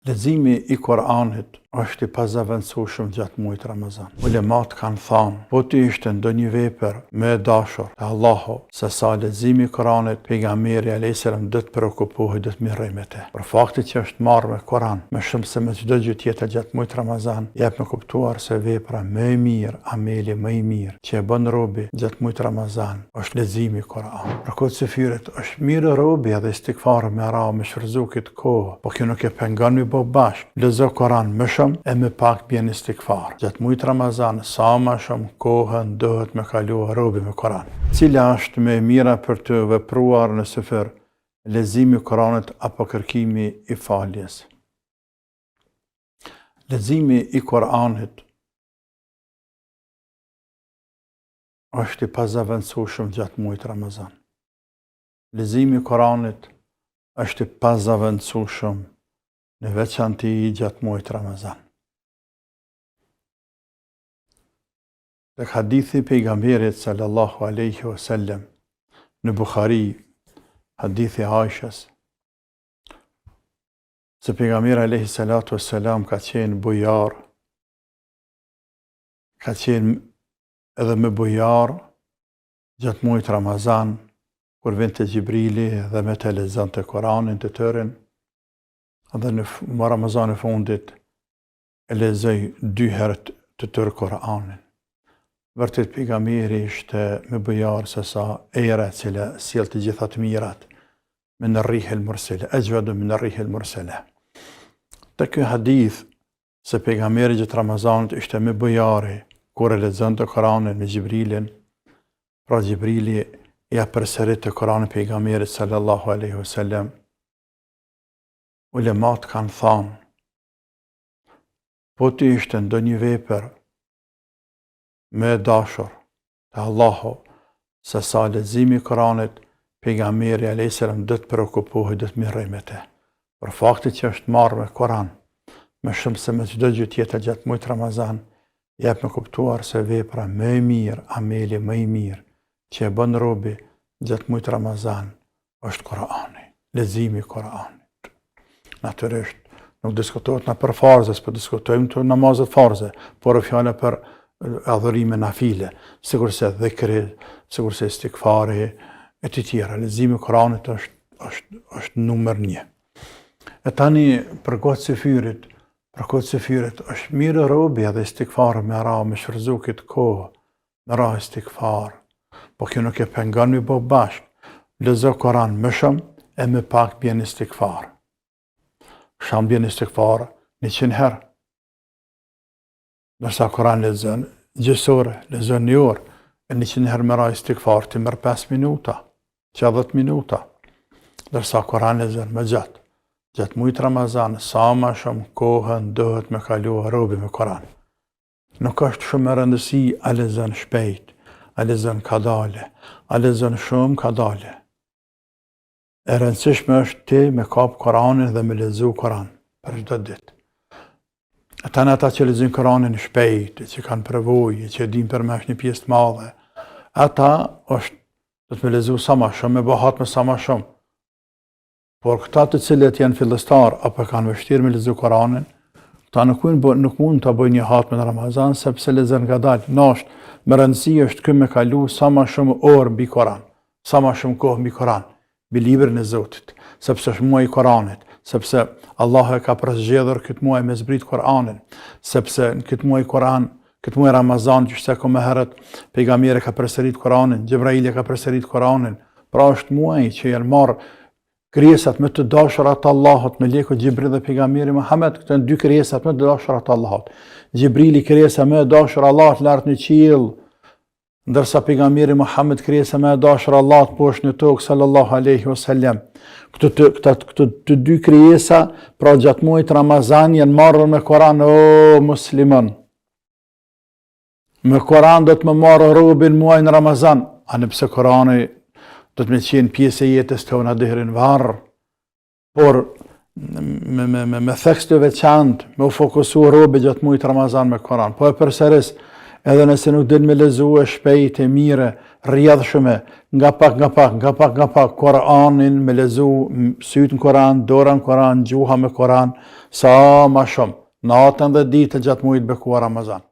Leximi i Kuranit është i pazavendësueshëm gjatë muajit Ramazan. Ulemat kanë thënë, po të ishte ndonjë vepër më e dashur te Allahu se sa leximi i Kuranit, pejgamberi alayhis salam do të preokupohej, do të mirrej me të. Për faktin që është marrë me Kuran, më shumë se me çdo gjë tjetër gjatë muajit Ramazan, jep me kuptuar se vepra më e mirë, ameli më i mirë që e bën robi gjatë muajit Ramazan është leximi i Kuranit. Për këtë sefiret është mirë robi edhe istikfar me ra me shfryzu këtë kohë, po kjo nuk e pengon me bashk. Lexo Koran më shumë e më pak bjen istikfar. Gjatë muajit Ramazan sa më shumë kohën duhet me kalu robi me Koran. Cila është më e mira për të vepruar në sefer, leximi i Koranit apo kërkimi i faljes? Leximi i Koranit është i pazavendësueshëm gjatë muajit Ramazan. Leximi i Koranit është i pazavendësueshëm në veçanti gjatë muajit Ramazan. Tek hadithi pejgamberit sallallahu alaihi wasallam në Bukhari, hadithi Aishës, se pejgamberi alaihi salatu wassalam ka qenë bujar, ka qenë edhe me bujar gjatë muajit Ramazan, kur vinte Gjibrili dhe me të lexonte Koranin të tërin, dhe në Ramazan e fundit e lexoj 2 herë të tërë Koranin. Vërtet pejgamberi ishte me bujar se sa era e cila sjell të gjitha të mirat min ar-rih al-mursala, ajwadu min ar-rih al-mursala. Te ky hadith se pejgamberi gjatë Ramazanit ishte me bujari kur e lexonte Koranin me Gjibrilin, pra Gjibrili ja përsëritë Koranin pejgamberit sallallahu alaihi wasallam. Ulemat kanë thënë, po të ishte ndonjë vepër më e dashur te Allahu se sa leximi i Koranit, pejgamberi alayhis salam do të preokupohej, do të mirrej me të. Për faktin që është marrë me Koran, më shumë se me çdo gjë tjetër gjatë muajit Ramazan, jep me kuptuar se vepra më e mirë, ameli më i mirë që e bën robi gjatë muajit Ramazan është Kurani, leximi i Kuranit. Natyrisht, nuk diskutohet në për farzës, për diskutojmë të namazet farze, por e fjale për adhurime nafile, sigurisht dhikri, sigurisht istikfari, e të tjera. Leximi i Kuranit është numër 1. E tani, për këtë sefirit, është mirë robi edhe istikfar me ra, me shfryzu këtë kohë, me ra istikfar, po kjo nuk e pengon me bo bashk. Lexo Koran më shumë e më pak bjen istikfar. Sham bjen istikfar 100 herë. Nërsa Koran lexon gjysore, lexon 1 orë, e 100 herë me ra istikfar të merr 5 minuta, 10 minuta. Nërsa Koran lexon më gjatë. Gjatë muajit Ramazan, sa më shumë kohën duhet me kalu robi me Koran. Nuk është shumë e rëndësi a lexon shpejt, a lexon kadale, a lexon shumë kadale. E rëndësishme është ti me kap Koranin dhe me lexu Koran për çdo ditë. Ata që lexojnë Koranin shpejt, që kanë përvojë, që din përmesh një pjesë të madhe, ata do të me lexu sa më shumë, me bëhat me sa më shumë. Por këta të cilët janë fillestar apo kanë vështirë me lexu Koranin, ta nuk mund të bëjnë një hatë në Ramazan, sepse lexon ngadalë. Nasht, më rëndësi është kë me kalu sa më shumë orë mbi Koran, sa më shumë kohë mbi Koran, mbi librin e Zotit, sepse është muaji i Koranit, sepse Allah e ka përzgjedhur këtë muaj me zbrit Koranin, sepse në këtë muaj Koran, këtë muaj Ramazan, që shte më herët, pejgamberi ka përsërit Koranin, Gjibrili ka përsërit Koranin, pra është muaj që janë marrë krijesat më të dashura të Allahut, me leku Gjibril dhe pejgamberi Muhammed, këto janë 2 krijesat më të dashura të Allahut. Gjibrili krijesa më e dashur Allahut lart në qiell, ndërsa pejgamberi Muhammed krijesa më e dashur Allahut poshtë në tokë sallallahu alaihi wasallam. Këto 2 krijesa, pra gjatë muajit Ramazan janë marrë me Koran, o musliman. Me Koran do të më marrë robin muajin Ramazan, anëpse Korani do të me qenë pjesë e jetës tona deri në varr, por me theks të veçantë, me u fokusu robi gjatë muajit Ramazan me Koran. Po e përsëris, edhe nëse nuk din me lezu e shpejt e mire, rrjedhshme, nga pak, Koranin, me lezu sytë në Koran, dora në Koran, gjuha me Koran, sa ma shumë, natën dhe ditë gjatë mujit bekuar Ramazan.